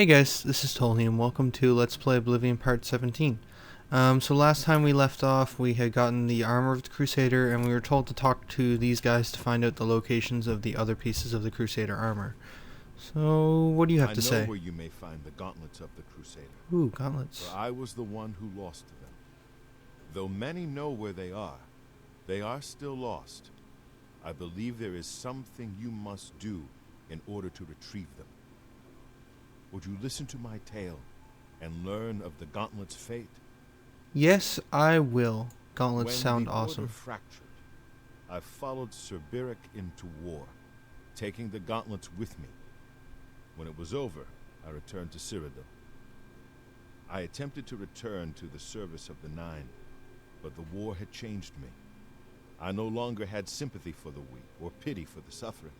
Hey guys, this is Tolny and welcome to Let's Play Oblivion Part 17. So last time we left off, we had gotten the armor of the Crusader and we were told to talk to these guys to find out the locations of the other pieces of the Crusader armor. So, what do you have to say? I know where you may find the Gauntlets of the Crusader. Ooh, gauntlets. For I was the one who lost them. Though many know where they are still lost. I believe there is something you must do in order to retrieve them. Would you listen to my tale and learn of the Gauntlet's fate? Yes, I will. Gauntlets sound When the awesome. order fractured, I followed Sir Beric into war, taking the Gauntlets with me. When it was over, I returned to Cyrodiil. I attempted to return to the service of the Nine, but the war had changed me. I no longer had sympathy for the weak or pity for the suffering.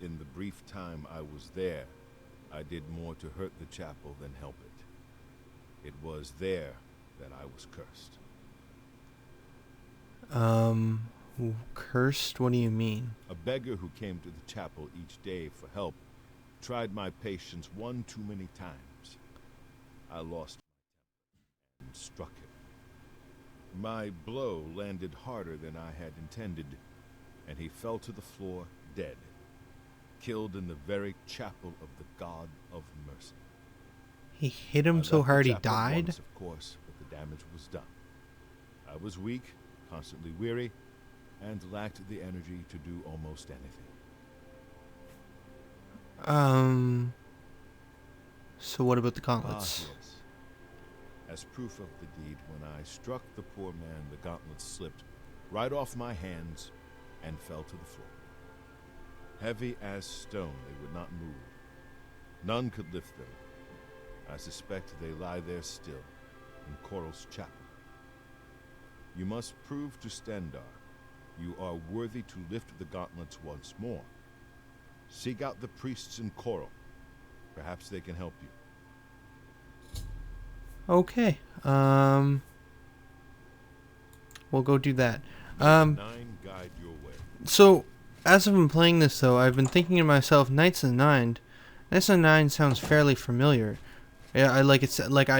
In the brief time I was there, I did more to hurt the chapel than help it. It was there that I was cursed. Cursed? What do you mean? A beggar who came to the chapel each day for help tried my patience one too many times. I lost my temper and struck him. My blow landed harder than I had intended, and he fell to the floor dead, killed in the very chapel of the God of Mercy. He hit him so hard he died? Once, of course, but the damage was done. I was weak, constantly weary, and lacked the energy to do almost anything. So what about the gauntlets? Yes. As proof of the deed, when I struck the poor man, the gauntlets slipped right off my hands and fell to the floor. Heavy as stone, they would not move. None could lift them. I suspect they lie there still, in Coral's chapel. You must prove to Stendarr you are worthy to lift the gauntlets once more. Seek out the priests in Coral. Perhaps they can help you. Okay. We'll go do that. Nine guide your way. So, as I've been playing this, though, I've been thinking to myself, Knights of the Nine. Knights of the Nine sounds fairly familiar. Yeah, I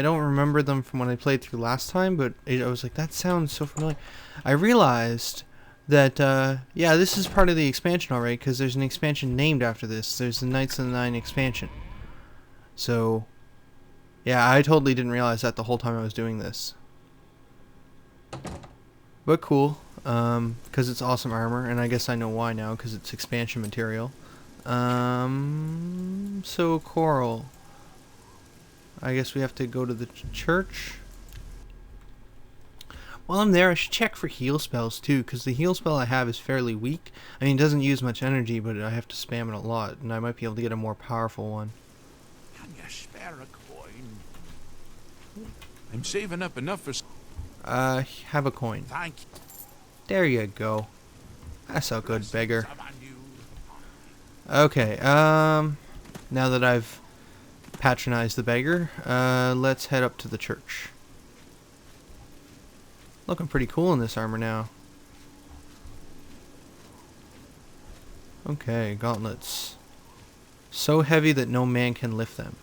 don't remember them from when I played through last time, but I was like, that sounds so familiar. I realized that, yeah, this is part of the expansion already, because there's an expansion named after this. There's the Knights of the Nine expansion. So, yeah, I totally didn't realize that the whole time I was doing this. But cool. Because it's awesome armor, and I guess I know why now, because it's expansion material. So Coral. I guess we have to go to the church. While I'm there, I should check for heal spells too, because the heal spell I have is fairly weak. I mean, it doesn't use much energy, but I have to spam it a lot, and I might be able to get a more powerful one. Can you spare a coin? I'm saving up enough for... Have a coin. Thank you. There you go. That's a good beggar. Okay, now that I've patronized the beggar, let's head up to the church. Looking pretty cool in this armor now. Okay, gauntlets. So heavy that no man can lift them.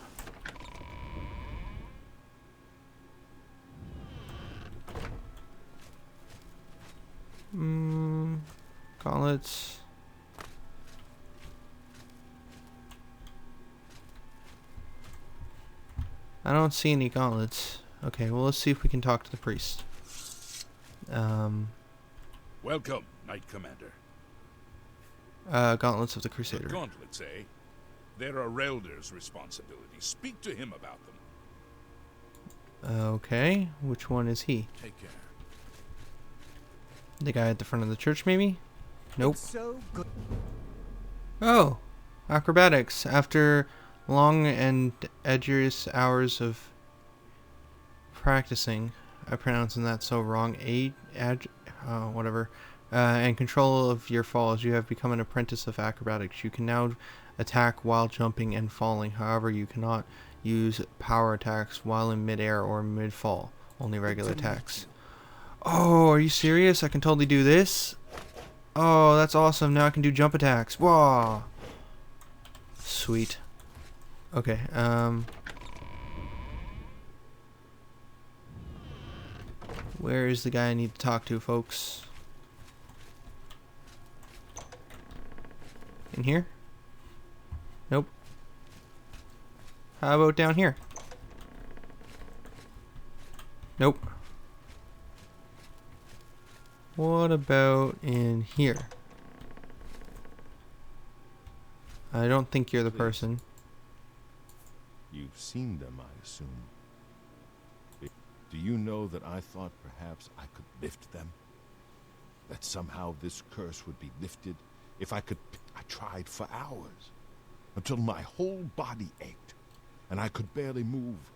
Gauntlets. I don't see any gauntlets. Okay, well, let's see if we can talk to the priest. Welcome, Knight Commander. Gauntlets of the Crusader. The gauntlets, eh? They're Relder's responsibility. Speak to him about them. Okay, which one is he? Take care. The guy at the front of the church, maybe? Nope. So good. Oh, acrobatics. After long and arduous hours of practicing, I'm pronouncing that so wrong. Whatever. And control of your falls, you have become an apprentice of acrobatics. You can now attack while jumping and falling. However, you cannot use power attacks while in midair or mid-fall. Only regular attacks. Oh, are you serious? I can totally do this? Oh, that's awesome. Now I can do jump attacks. Whoa. Sweet. Okay, where is the guy I need to talk to, folks? In here? Nope. How about down here? Nope. What about in here? I don't think you're the Please. person. You've seen them, I assume. Do you know that I thought perhaps I could lift them? That somehow this curse would be lifted if I could... I tried for hours, until my whole body ached, and I could barely move.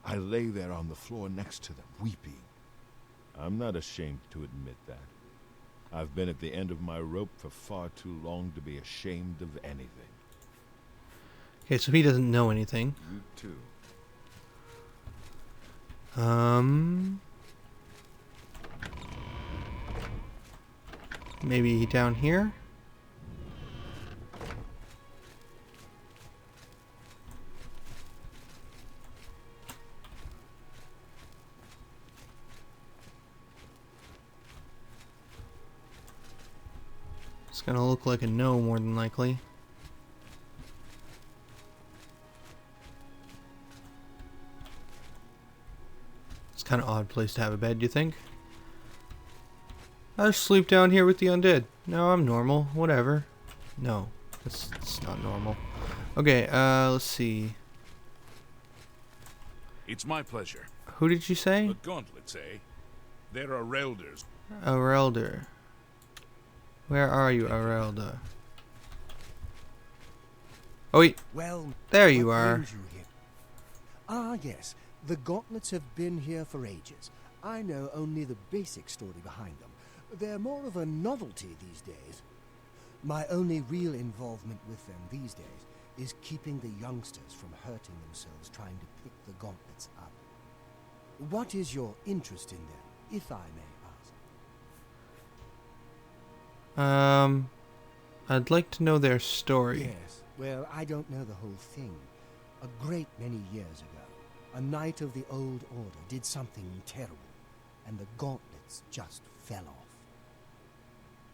I lay there on the floor next to them, weeping. I'm not ashamed to admit that. I've been at the end of my rope for far too long to be ashamed of anything. Okay, so he doesn't know anything. You too. Maybe down here? It's gonna look like a no, more than likely. It's kind of odd place to have a bed, do you think? I just sleep down here with the undead. No, I'm normal. Whatever. No, it's not normal. Okay, let's see. It's my pleasure. Who did you say? The Gauntlets, eh? There are Elders. Arelder. Where are you, Arelda? Oh wait, Well, there you what are. brings you here? Ah, yes. The Gauntlets have been here for ages. I know only the basic story behind them. They're more of a novelty these days. My only real involvement with them these days is keeping the youngsters from hurting themselves trying to pick the Gauntlets up. What is your interest in them, if I may ask? I'd like to know their story. Yes, well, I don't know the whole thing. A great many years ago, a knight of the Old Order did something terrible, and the Gauntlets just fell off.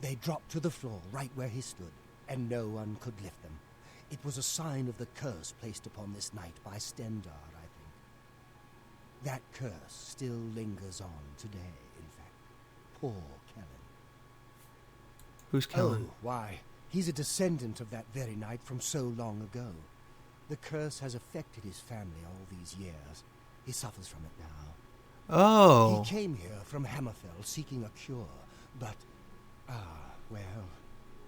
They dropped to the floor right where he stood, and no one could lift them. It was a sign of the curse placed upon this knight by Stendar, I think. That curse still lingers on today, in fact. Poor Kellen. Who's Kellen? Oh, why? He's a descendant of that very knight from so long ago. The curse has affected his family all these years. He suffers from it now. Oh. He came here from Hammerfell seeking a cure, but... well,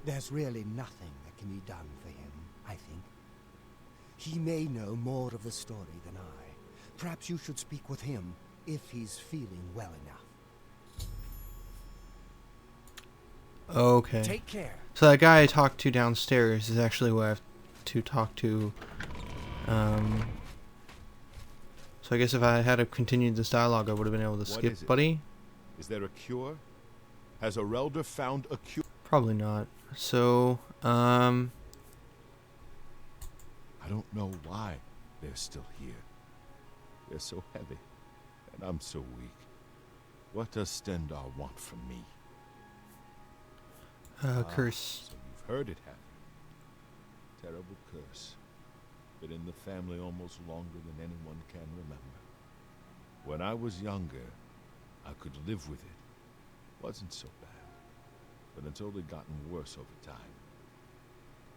there's really nothing that can be done for him, I think. He may know more of the story than I. Perhaps you should speak with him, if he's feeling well enough. Okay. Take care. So that guy I talked to downstairs is actually who I have to talk to. So I guess if I had continued this dialogue, I would have been able to What skip, is it? buddy. Is there a cure? Has Arelder found a cure? Probably not. So, I don't know why they're still here. They're so heavy, and I'm so weak. What does Stendar want from me? curse. So you've heard it, have you? Terrible curse. Been in the family almost longer than anyone can remember. When I was younger, I could live with it. Wasn't so bad. But it's only gotten worse over time.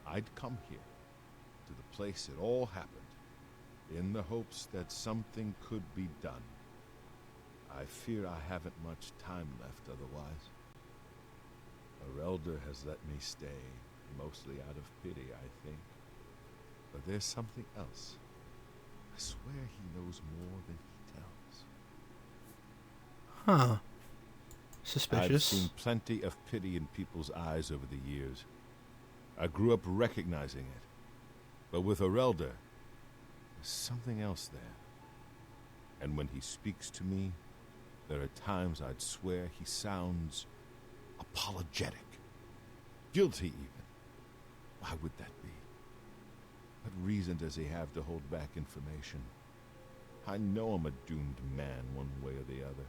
I'd come here, to the place it all happened, in the hopes that something could be done. I fear I haven't much time left otherwise. Arelder has let me stay, mostly out of pity, I think. But there's something else. I swear he knows more than he tells. Huh. Suspicious. I've seen plenty of pity in people's eyes over the years. I grew up recognizing it. But with Arelder, there's something else there. And when he speaks to me, there are times I'd swear he sounds apologetic. Guilty, even. Why would that be? What reason does he have to hold back information? I know I'm a doomed man one way or the other.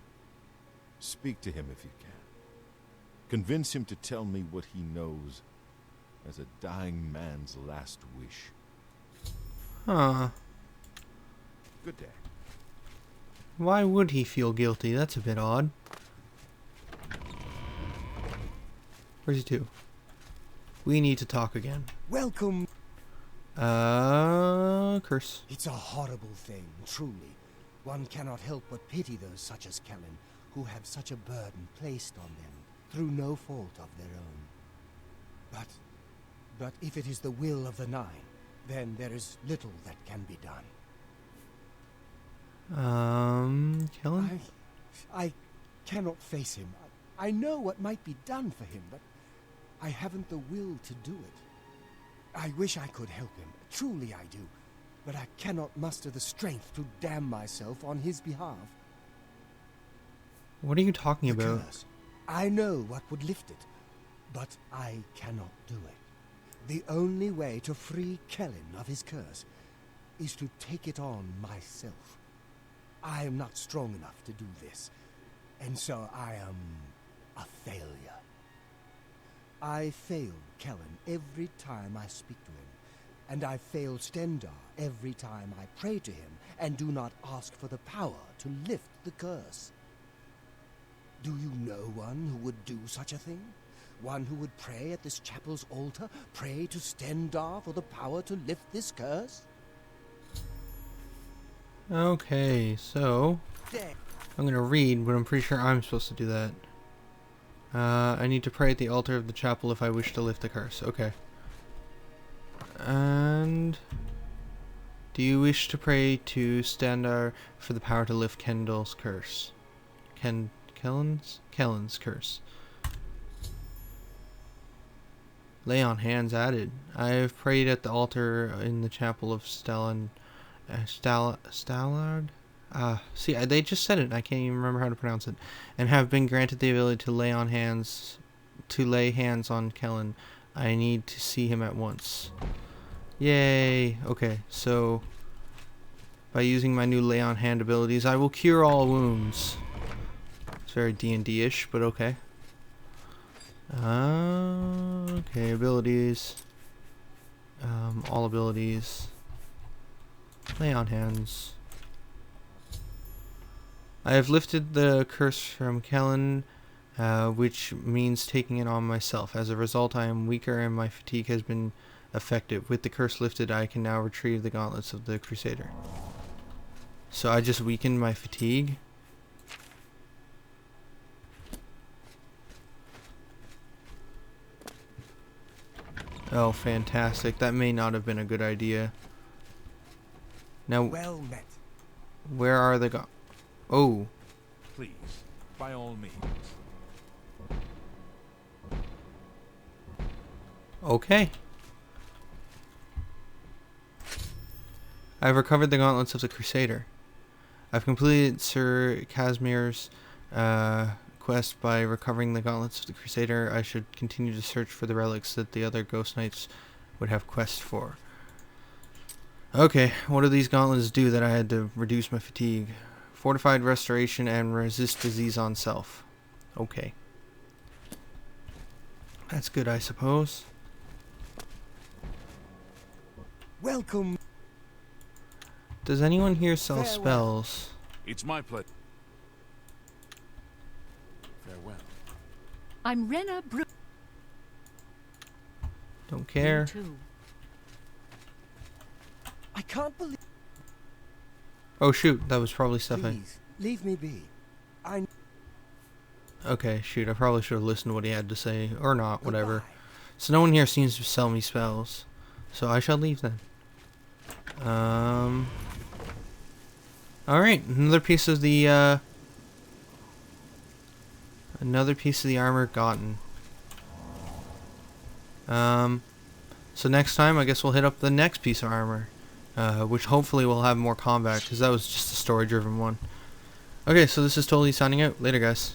Speak to him if you can. Convince him to tell me what he knows as a dying man's last wish. Huh. Good day. Why would he feel guilty? That's a bit odd. Where's he to? We need to talk again. Welcome. Curse. It's a horrible thing, truly. One cannot help but pity those such as Kellen, who have such a burden placed on them, through no fault of their own. But if it is the will of the Nine, then there is little that can be done. Kellen? I cannot face him. I know what might be done for him, but I haven't the will to do it. I wish I could help him, truly I do, but I cannot muster the strength to damn myself on his behalf. What are you talking The about? curse. I know what would lift it, but I cannot do it. The only way to free Kellen of his curse is to take it on myself. I am not strong enough to do this, and so I am a failure. I fail Kellen every time I speak to him, and I fail Stendar every time I pray to him and do not ask for the power to lift the curse. Do you know one who would do such a thing? One who would pray at this chapel's altar, pray to Stendar for the power to lift this curse? Okay, so There. I'm gonna read, but I'm pretty sure I'm supposed to do that. I need to pray at the altar of the chapel if I wish to lift the curse. Okay. And do you wish to pray to Stendar for the power to lift Kendall's curse? Kellen's curse. Lay on hands added. I have prayed at the altar in the chapel of Stallard. See, they just said it. I can't even remember how to pronounce it. And have been granted the ability to lay hands on Kellen. I need to see him at once. Yay! Okay, so by using my new lay on hand abilities, I will cure all wounds. It's very D&D-ish, but okay. Okay, abilities. All abilities. Lay on hands. I have lifted the curse from Kellen, which means taking it on myself. As a result, I am weaker and my fatigue has been effective. With the curse lifted, I can now retrieve the gauntlets of the Crusader. So I just weakened my fatigue. Oh, fantastic. That may not have been a good idea. Now, Well met. where are the Oh, Please, by all means. okay. I've recovered the gauntlets of the Crusader. I've completed Sir Casimir's quest by recovering the gauntlets of the Crusader. I should continue to search for the relics that the other ghost knights would have quests for. Okay, what do these gauntlets do that I had to reduce my fatigue? Fortified restoration and resist disease on self. Okay. That's good, I suppose. Welcome. Does anyone here sell Farewell. spells? It's my pleasure. Farewell. I'm Rena Bru. Don't care. You too. I can't believe. Oh shoot, that was probably stuff Please, leave me be. I. Okay, shoot, I probably should have listened to what he had to say. Or not, whatever. Goodbye. So no one here seems to sell me spells. So I shall leave then. Alright, another piece of the armor gotten. So next time I guess we'll hit up the next piece of armor. Which hopefully will have more combat, because that was just a story driven one. Okay, so this is Totally signing out. Later guys.